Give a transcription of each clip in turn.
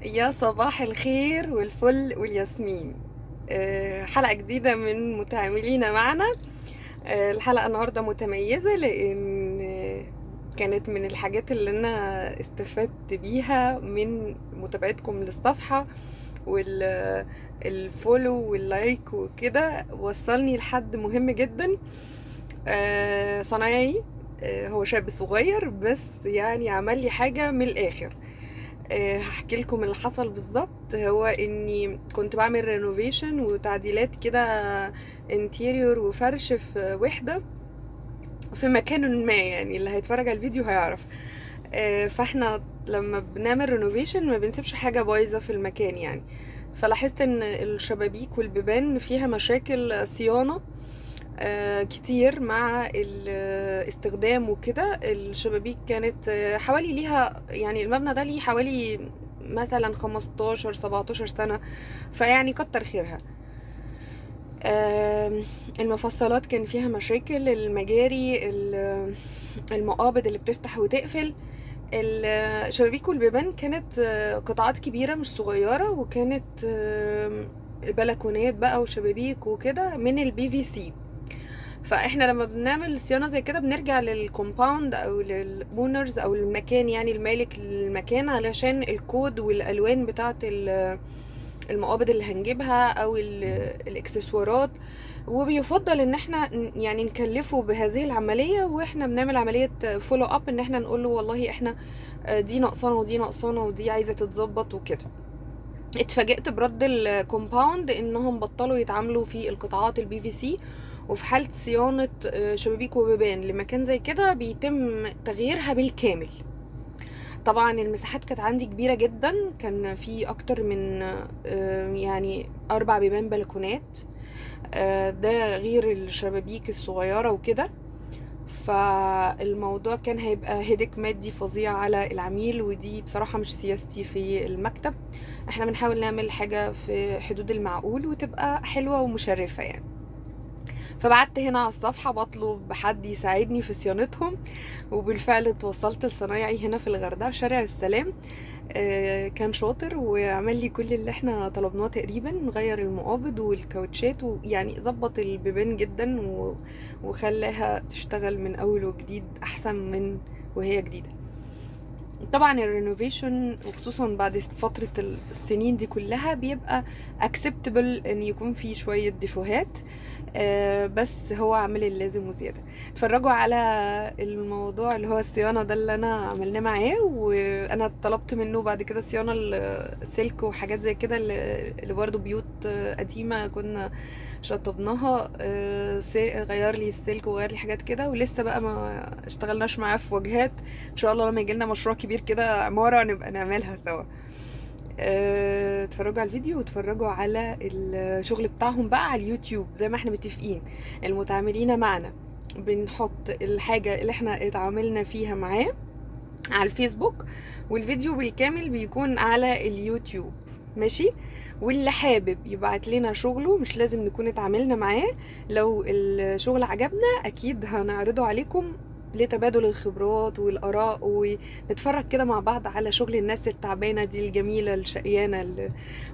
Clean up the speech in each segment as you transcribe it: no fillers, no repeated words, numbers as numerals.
يا صباح الخير والفل والياسمين. حلقة جديدة من متعاملين معنا. الحلقة النهاردة متميزة لأن كانت من الحاجات اللي أنا استفدت بيها من متابعتكم للصفحة والفولو واللايك وكده، وصلني لحد مهم جدا. صنايعي. هو شاب صغير بس يعني عمل لي حاجة من الآخر. هحكي لكم اللي حصل بالظبط. هو اني كنت بعمل رينوفيشن وتعديلات كده، انتيريور وفرش في وحدة في مكان ما، يعني اللي هيتفرج على الفيديو هيعرف. فاحنا لما بنعمل رينوفيشن ما بنسيبش حاجة بايظة في المكان يعني. فلاحظت ان الشبابيك والبيبان فيها مشاكل صيانة كتير مع الاستخدام وكده. الشبابيك كانت حوالي ليها، يعني المبنى ده ليه حوالي مثلا 15 17 سنة، فيعني كتر خيرها. المفصلات كان فيها مشاكل، المجاري، المقابض اللي بتفتح وتقفل. الشبابيك والبيبان كانت قطعات كبيرة مش صغيرة، وكانت البلكونات بقى وشبابيك وكده من البي في سي. فاحنا لما بنعمل صيانه زي كده بنرجع للكومباوند او للاونرز او المكان، يعني المالك للمكان، علشان الكود والالوان بتاعه المقابض اللي هنجيبها او الاكسسوارات. وبيفضل ان احنا يعني نكلفه بهذه العمليه، واحنا بنعمل عمليه فولو اب، ان احنا نقول له والله احنا دي ناقصانا ودي ناقصانا ودي عايزه تتظبط وكده. اتفاجئت برد الكومباوند انهم بطلوا يتعاملوا في القطاعات البي في سي، وفي حالة صيانة شبابيك وبيبان لمكان زي كده بيتم تغييرها بالكامل. طبعا المساحات كانت عندي كبيرة جدا، كان في اكتر من يعني 4 بيبان بلكونات، ده غير الشبابيك الصغيرة وكده. فالموضوع كان هيبقى هيدك مادي فظيع على العميل، ودي بصراحة مش سياستي في المكتب. احنا بنحاول نعمل حاجة في حدود المعقول وتبقى حلوة ومشرفة يعني. فبعت هنا على الصفحة بطلب حد يساعدني في صيانتهم، وبالفعل اتوصلت لصنايعي هنا في الغردقة في شارع السلام. كان شاطر وعمل لي كل اللي احنا طلبناه تقريبا، نغير المقابض والكاوتشات ويعني ظبط البيبان جدا وخلاها تشتغل من اول وجديد احسن من وهي جديدة. طبعا الرينوفيشن وخصوصا بعد فترة السنين دي كلها بيبقى acceptable ان يكون في شوية ديفوهات، بس هو عامل اللازم وزيادة. اتفرجوا على الموضوع اللي هو الصيانة ده اللي انا عملناه معاه، وانا طلبت منه بعد كده صيانة السلك وحاجات زي كده اللي برضه بيوت قديمة كنا شطبناها. غير لي السلك وغير لي حاجات كده، ولسه بقى ما اشتغلناش معاه في واجهات. ان شاء الله لما يجيلنا مشروع كبير كده عمارة نبقى نعملها سوا. اتفرجوا على الفيديو واتفرجوا على الشغل بتاعهم بقى على اليوتيوب زي ما احنا متفقين. المتعاملين معنا بنحط الحاجة اللي احنا اتعاملنا فيها معاه على الفيسبوك، والفيديو بالكامل بيكون على اليوتيوب. ماشي. واللي حابب يبعت لنا شغله مش لازم نكون اتعاملنا معاه، لو الشغل عجبنا اكيد هنعرضه عليكم لتبادل الخبرات والآراء، ونتفرج كده مع بعض على شغل الناس التعبانة دي الجميلة الشقيانة اللي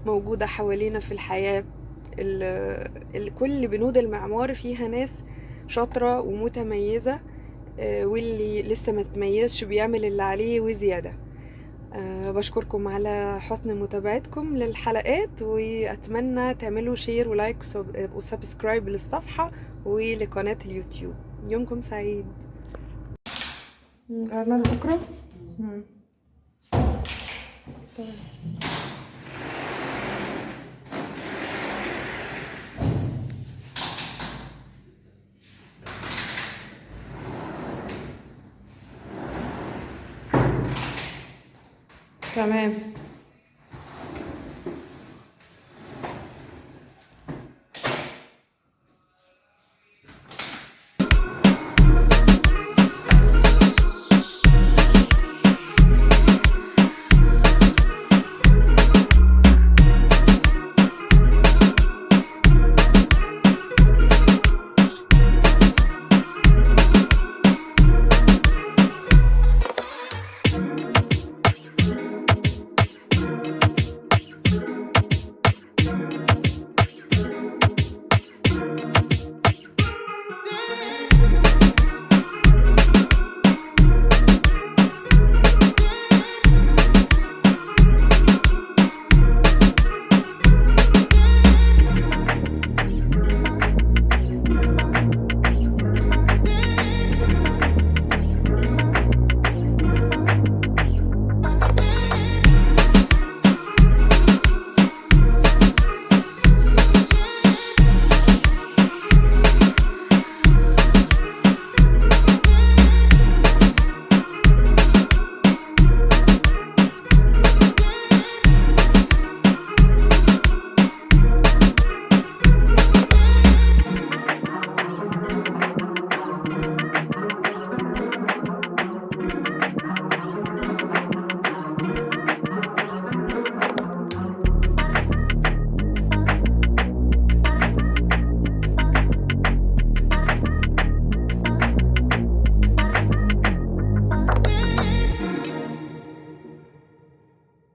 موجودة حوالينا في الحياة. كل بنود المعمار فيها ناس شاطرة ومتميزة، واللي لسه ما تميزش بيعمل اللي عليه وزيادة. بشكركم على حسن متابعتكم للحلقات، وأتمنى تعملوا شير ولايك وسبسكرايب للصفحة ولقناة اليوتيوب. يومكم سعيد. غيرنا بكرة. تمام.